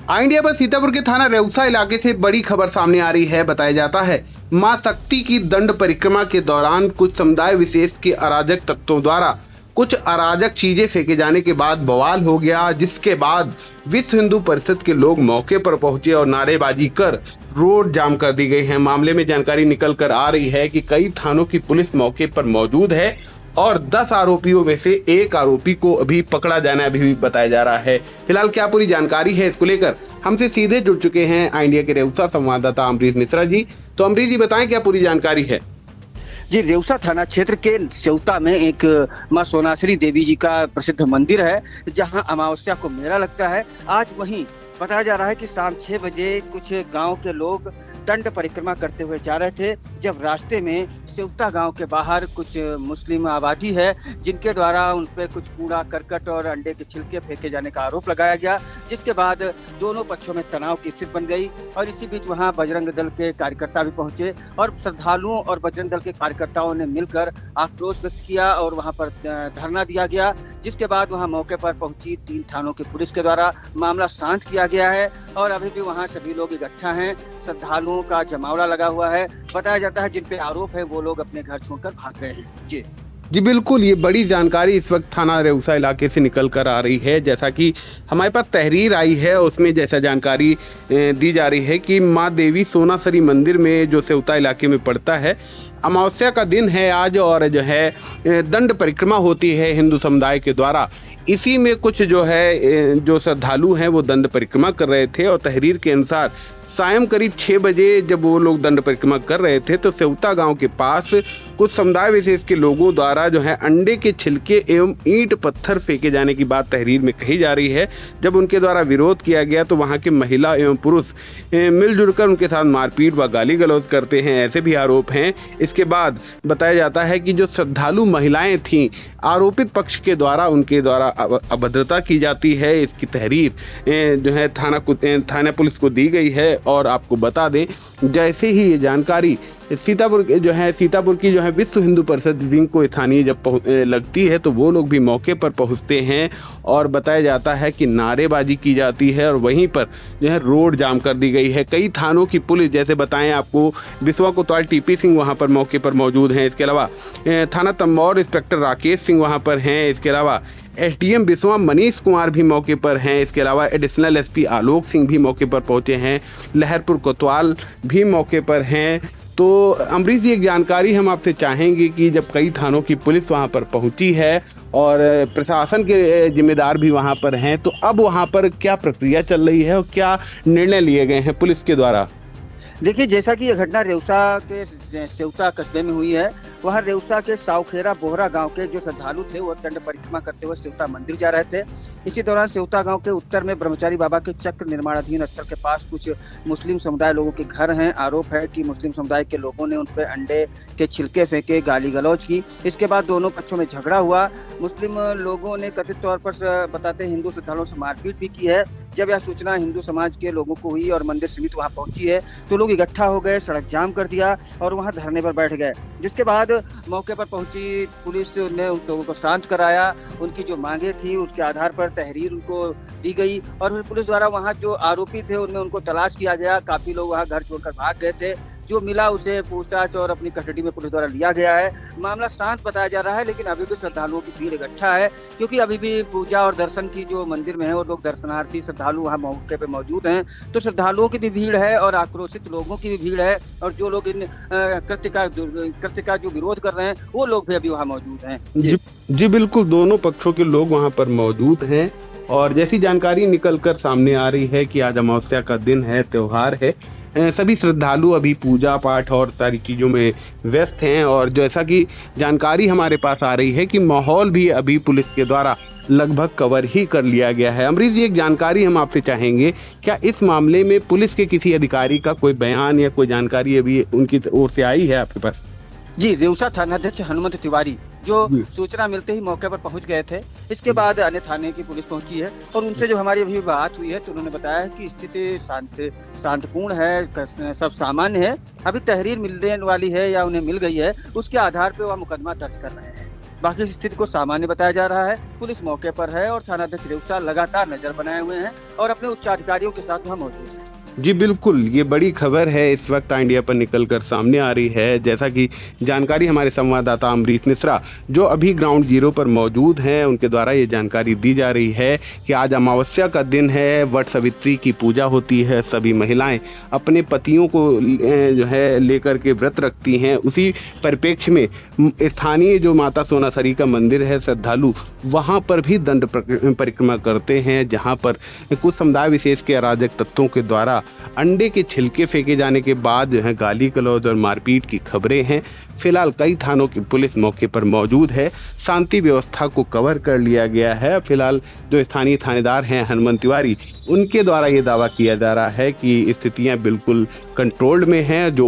India पर सीतापुर के थाना रेउसा इलाके से बड़ी खबर सामने आ रही है। बताया जाता है मां शक्ति की दंड परिक्रमा के दौरान कुछ समुदाय विशेष के अराजक तत्वों द्वारा कुछ अराजक चीजें फेंके जाने के बाद बवाल हो गया, जिसके बाद विश्व हिंदू परिषद के लोग मौके पर पहुंचे और नारेबाजी कर रोड जाम कर दी गई है। मामले में जानकारी निकल कर आ रही है कि कई थानों की पुलिस मौके पर मौजूद है और 10 आरोपियों में से एक आरोपी को अभी पकड़ा जाना अभी भी बताया जा रहा है। फिलहाल क्या पूरी जानकारी है, इसको लेकर हमसे सीधे जुड़ चुके हैं इंडिया के रेउसा संवाददाता अमरीश मिश्रा जी। तो अमरीश जी बताएं क्या पूरी जानकारी है। जी, रेउसा थाना क्षेत्र के सेवता में एक मां सोनाश्री देवी जी का प्रसिद्ध मंदिर है, जहां अमावस्या को मेला लगता है। आज वहीं बताया जा रहा है कि शाम 6 बजे कुछ गांव के लोग दंड परिक्रमा करते हुए जा रहे थे, जब रास्ते में सेवता गांव के बाहर कुछ मुस्लिम आबादी है, जिनके द्वारा उन पे कुछ कूड़ा करकट और अंडे के छिलके फेंके जाने का आरोप लगाया गया, जिसके बाद दोनों पक्षों में तनाव की स्थिति बन गई। और इसी बीच वहां बजरंग दल के कार्यकर्ता भी पहुंचे और श्रद्धालुओं और बजरंग दल के कार्यकर्ताओं ने मिलकर आक्रोश व्यक्त किया और वहां पर धरना दिया गया, जिसके बाद वहां मौके पर पहुंची 3 थानों की पुलिस के द्वारा मामला शांत किया गया है और अभी भी वहां सभी लोग इकट्ठा हैं। श्रद्धालुओं का जमावड़ा लगा हुआ है। बताया जाता है जिन पे आरोप है वो लोग अपने घर छोड़कर भाग गए हैं। जी बिल्कुल, ये बड़ी जानकारी इस वक्त थाना रेउसा इलाके से निकल कर आ रही है। जैसा कि हमारे पास तहरीर आई है, उसमें जैसा जानकारी दी जा रही है कि माँ देवी सोनासरी मंदिर में जो सेवता इलाके में पड़ता है, अमावस्या का दिन है आज और जो है दंड परिक्रमा होती है हिंदू समुदाय के द्वारा। इसी में कुछ जो है जो श्रद्धालु हैं वो दंड परिक्रमा कर रहे थे और तहरीर के अनुसार सायं करीब 6 बजे जब वो लोग दंड परिक्रमा कर रहे थे तो सेवता गांव के पास कुछ समुदाय विशेष के लोगों द्वारा जो है अंडे के छिलके एवं ईंट पत्थर फेंके जाने की बात तहरीर में कही जा रही है। जब उनके द्वारा विरोध किया गया तो वहां के महिला एवं पुरुष मिलजुल कर उनके साथ मारपीट व गाली गलौज करते हैं, ऐसे भी आरोप हैं। इसके बाद बताया जाता है कि जो श्रद्धालु महिलाएं थीं, आरोपित पक्ष के द्वारा उनके द्वारा अभद्रता की जाती है। इसकी तहरीर जो है थाना पुलिस को दी गई है। और आपको बता दें, जैसे ही ये जानकारी सीतापुर की जो है विश्व हिंदू परिषद विंग को स्थानीय जब लगती है तो वो लोग भी मौके पर पहुंचते हैं और बताया जाता है कि नारेबाजी की जाती है और वहीं पर जो है रोड जाम कर दी गई है। कई थानों की पुलिस, जैसे बताएं आपको, बिस्वा कोतवाल टीपी सिंह वहां पर मौके पर मौजूद हैं। इसके अलावा थाना तंबौर इंस्पेक्टर राकेश सिंह वहां पर हैं। इसके अलावा एसडीएम बिस्वा मनीष कुमार भी मौके पर हैं। इसके अलावा एडिशनल एसपी आलोक सिंह भी मौके पर पहुंचे हैं। लहरपुर कोतवाल भी मौके पर हैं। तो अमरीश जी, एक जानकारी हम आपसे चाहेंगे कि जब कई थानों की पुलिस वहां पर पहुंची है और प्रशासन के जिम्मेदार भी वहां पर हैं, तो अब वहां पर क्या प्रक्रिया चल रही है और क्या निर्णय लिए गए हैं पुलिस के द्वारा? देखिए, जैसा कि यह घटना रेउसा के सेवता कस्बे में हुई है, वहाँ रेउसा के सावखेरा बोहरा गांव के जो श्रद्धालु थे वो दंड परिक्रमा करते हुए सेवता मंदिर जा रहे थे। इसी दौरान सेवता गांव के उत्तर में ब्रह्मचारी बाबा के चक्र निर्माणाधीन स्थल के पास कुछ मुस्लिम समुदाय लोगों के घर हैं। आरोप है कि मुस्लिम समुदाय के लोगों ने उन पर अंडे के छिलके फेंके, गाली गलौज की। इसके बाद दोनों पक्षों में झगड़ा हुआ। मुस्लिम लोगों ने कथित तौर पर बताते हिंदू श्रद्धालुओं से मारपीट भी की है। जब यह सूचना हिंदू समाज के लोगों को हुई और मंदिर समिति वहां पहुंची है तो लोग इकट्ठा हो गए, सड़क जाम कर दिया और वहां धरने पर बैठ गए। जिसके बाद मौके पर पहुंची पुलिस ने उन लोगों को शांत कराया। उनकी जो मांगे थी उसके आधार पर तहरीर उनको दी गई और फिर पुलिस द्वारा वहां जो आरोपी थे उनमें उनको तलाश किया गया। काफी लोग वहां घर छोड़कर भाग गए थे। जो मिला उसे पूछताछ और अपनी कस्टडी में पुलिस द्वारा लिया गया है। मामला शांत बताया जा रहा है, लेकिन अभी भी श्रद्धालुओं की भीड़ इकट्ठा है, क्योंकि अभी भी पूजा और दर्शन की जो मंदिर में है वो लोग दर्शनार्थी श्रद्धालु वहाँ मौके पे मौजूद हैं। तो श्रद्धालुओं की भी भीड़ है और आक्रोशित लोगों की भी भीड़ है और जो लोग इन कृत्य का जो विरोध कर रहे हैं वो लोग भी अभी वहाँ मौजूद हैं। जी बिल्कुल, दोनों पक्षों के लोग वहाँ पर मौजूद हैं और जैसी जानकारी निकल कर सामने आ रही है कि आज अमावस्या का दिन है, त्योहार है, सभी श्रद्धालु अभी पूजा पाठ और सारी चीज़ों में व्यस्त हैं। और जैसा कि जानकारी हमारे पास आ रही है कि माहौल भी अभी पुलिस के द्वारा लगभग कवर ही कर लिया गया है। अमरीश जी, एक जानकारी हम आपसे चाहेंगे, क्या इस मामले में पुलिस के किसी अधिकारी का कोई बयान या कोई जानकारी अभी उनकी ओर से आई है आपके पास? जी, रेउसा थानाध्यक्ष हनुमंत तिवारी जो सूचना मिलते ही मौके पर पहुंच गए थे। इसके बाद अन्य थाने की पुलिस पहुंची है और उनसे जो हमारी अभी बात हुई है तो उन्होंने बताया कि स्थिति शांतिपूर्ण है, सब सामान्य है। अभी तहरीर मिलने वाली है या उन्हें मिल गई है, उसके आधार पर वह मुकदमा दर्ज कर रहे हैं। बाकी स्थिति को सामान्य बताया जा रहा है। पुलिस मौके पर है और थानाध्यक्ष रेउसा लगातार नजर बनाए हुए हैं और अपने उच्चाधिकारियों के साथ वहाँ मौजूद है। जी बिल्कुल, ये बड़ी खबर है इस वक्त इंडिया पर निकलकर सामने आ रही है। जैसा कि जानकारी हमारे संवाददाता अमरीश मिश्रा जो अभी ग्राउंड जीरो पर मौजूद हैं उनके द्वारा ये जानकारी दी जा रही है कि आज अमावस्या का दिन है, वट सावित्री की पूजा होती है। सभी महिलाएं अपने पतियों को जो है लेकर के व्रत रखती हैं। उसी परिप्रेक्ष्य में स्थानीय जो माता सोनासरी का मंदिर है, श्रद्धालु वहां पर भी दंड परिक्रमा करते हैं, जहां पर कुछ समुदाय विशेष के अराजक तत्वों के द्वारा अंडे के छिलके फेंके जाने के बाद जो है गाली गलौज और मारपीट की खबरें हैं। फिलहाल कई थानों की पुलिस मौके पर मौजूद है, शांति व्यवस्था को कवर कर लिया गया है। फिलहाल जो स्थानीय थानेदार हैं हनुमंत तिवारी, उनके द्वारा ये दावा किया जा रहा है कि स्थितियां बिल्कुल कंट्रोल्ड में हैं। जो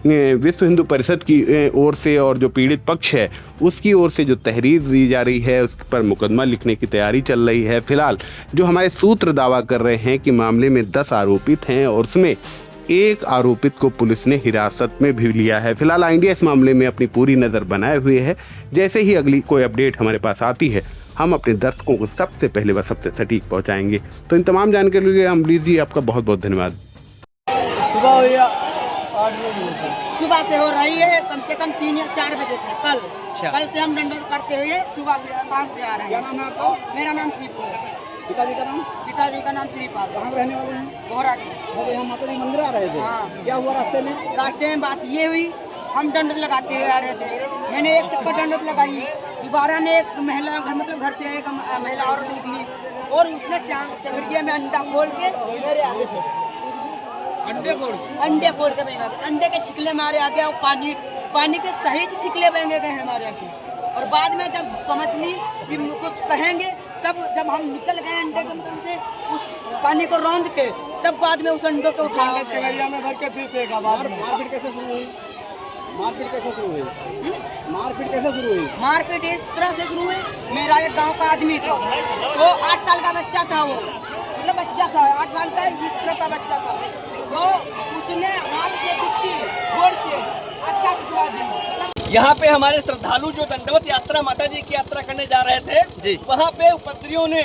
विश्व हिंदू परिषद की ओर से और जो पीड़ित पक्ष है उसकी ओर से जो तहरीर दी जा रही है उस पर मुकदमा लिखने की तैयारी चल रही है। फिलहाल जो हमारे सूत्र दावा कर रहे हैं कि मामले में 10 आरोपित हैं और उसमें एक आरोपित को पुलिस ने हिरासत में भी लिया है। फिलहाल इंडिया इस मामले में अपनी पूरी नजर बनाए हुए है। जैसे ही अगली कोई अपडेट हमारे पास आती है हम अपने दर्शकों को सबसे पहले व सबसे सटीक पहुंचाएंगे। तो इन तमाम जानकारी के लिए अमरीश जी आपका बहुत बहुत धन्यवाद। सुबह हुई 8 बजे से सुबह से हो रही है, कम से कम 3 या 4 बजे से। अच्छा। कल से हम दंडोत करते हुए सुबह से शाम से आ रहे क्या हैं। नाम है आपका? मेरा नाम शिवपुर है। पिताजी का नाम? पिताजी का नाम श्रीपाल। कहाँ के रहने वाले हैं? बोहरा के। वो तो यहाँ माता जी मंदिर आ रहे थे। हाँ। क्या हुआ रास्ते में? रास्ते में बात ये हुई, हम दंड लगाते हुए आ रहे थे। मैंने एक चक्कर दंडोत लगाई, दोबारा ने एक महिला घर मतलब घर से एक महिला औरत निकली और उसने चंगरिया में अंडा खोल के मेरे आगे अंडे फोड़ के बह अंडे के छिकले मारे आ गया और पानी के सहित छिकले बहने गए हमारे आगे। और बाद में जब समझ ली कि कुछ कहेंगे, तब जब हम निकल गए अंडे के अंदर से उस पानी को रौंद के, तब बाद में उस अंडे को उठा के चंगरिया में भर के फिर फेंका। मारपीट कैसे शुरू हुई? मारपीट कैसे शुरू हुई? मारपीट कैसे शुरू हुई? मारपीट इस तरह से शुरू हुई, मेरा एक गांव का आदमी था, वो 8 साल का बच्चा था, वो मतलब बच्चा था 8 साल का, इस तरह का बच्चा था। तो उसने हाथ से कुट्टी गोर से अस्का पिछला दी। यहाँ पे हमारे श्रद्धालु जो दंडवत यात्रा माता जी की यात्रा करने जा रहे थे, वहाँ पे उपद्रवियों ने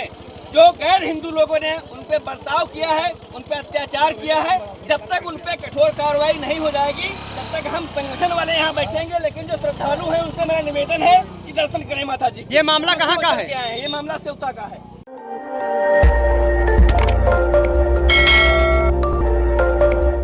जो गैर हिंदू लोगों ने उन पे बर्ताव किया है, उन पे अत्याचार किया है। जब तक उन पे कठोर कार्रवाई नहीं हो जाएगी तब तक हम संगठन वाले यहाँ बैठेंगे। लेकिन जो श्रद्धालु हैं उनसे मेरा निवेदन है कि दर्शन करें माता जी। ये मामला कहाँ का है? ये मामला सेवता का है।